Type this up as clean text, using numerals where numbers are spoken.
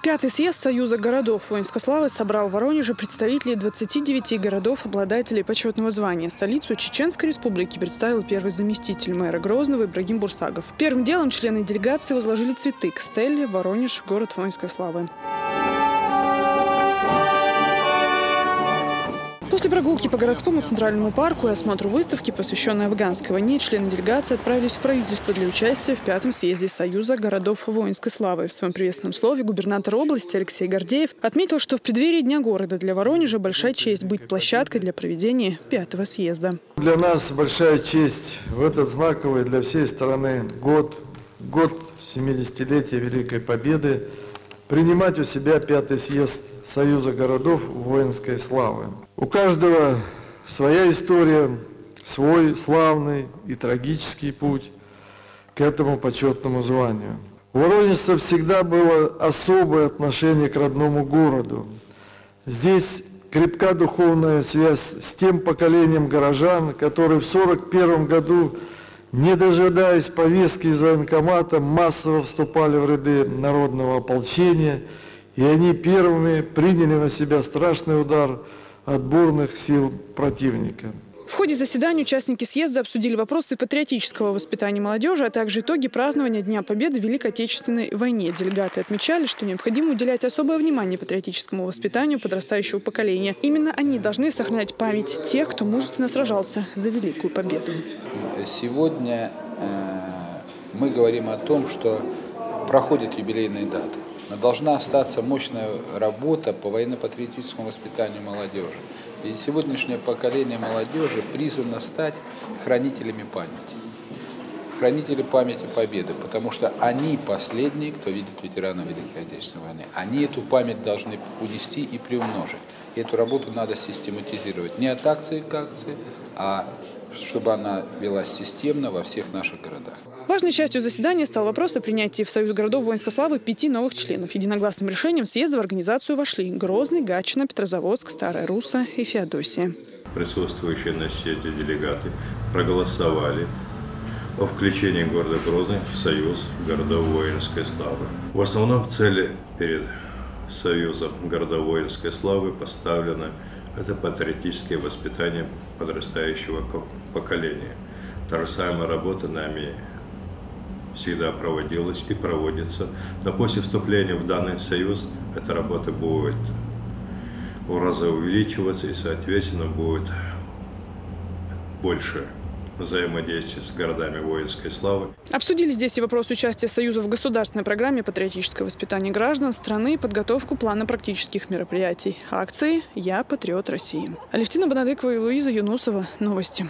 Пятый съезд Союза городов воинской славы собрал в Воронеже представителей 29 городов, обладателей почетного звания. Столицу Чеченской Республики представил первый заместитель мэра Грозного Ибрагим Бурсагов. Первым делом члены делегации возложили цветы к стеле «Воронеж – город воинской славы». После прогулки по городскому центральному парку и осмотру выставки, посвященной афганской войне, члены делегации отправились в правительство для участия в пятом съезде Союза городов воинской славы. В своем приветственном слове губернатор области Алексей Гордеев отметил, что в преддверии Дня города для Воронежа большая честь быть площадкой для проведения пятого съезда. Для нас большая честь в этот знаковый для всей страны год 70-летия Великой Победы принимать у себя пятый съезд Союза городов воинской славы. У каждого своя история, свой славный и трагический путь к этому почетному званию. У воронежцев всегда было особое отношение к родному городу. Здесь крепка духовная связь с тем поколением горожан, которые в 1941 году, не дожидаясь повестки из военкомата, массово вступали в ряды народного ополчения, и они первыми приняли на себя страшный удар отборных сил противника. В ходе заседания участники съезда обсудили вопросы патриотического воспитания молодежи, а также итоги празднования Дня Победы в Великой Отечественной войне. Делегаты отмечали, что необходимо уделять особое внимание патриотическому воспитанию подрастающего поколения. Именно они должны сохранять память тех, кто мужественно сражался за Великую Победу. Сегодня мы говорим о том, что проходят юбилейные даты. Но должна остаться мощная работа по военно-патриотическому воспитанию молодежи. И сегодняшнее поколение молодежи призвано стать хранителями памяти. Хранители памяти Победы, потому что они последние, кто видит ветеранов Великой Отечественной войны. Они эту память должны унести и приумножить. И эту работу надо систематизировать не от акции к акции, а чтобы она велась системно во всех наших городах. Важной частью заседания стал вопрос о принятии в Союз городов воинской славы 5 новых членов. Единогласным решением съезда в организацию вошли Грозный, Гатчина, Петрозаводск, Старая Русса и Феодосия. Присутствующие на съезде делегаты проголосовали о включении города Грозный в Союз городов воинской славы. В основном цели перед Союзом городов воинской славы поставлено это патриотическое воспитание подрастающего поколения. Та же самая работа нами всегда проводилась и проводится. Но после вступления в данный союз эта работа будет в разы увеличиваться и, соответственно, будет больше взаимодействия с городами воинской славы. Обсудили здесь и вопрос участия Союза в государственной программе «Патриотическое воспитание граждан страны» и подготовку плана практических мероприятий. Акции «Я патриот России». Алевтина Бонадыкова и Луиза Юнусова. Новости.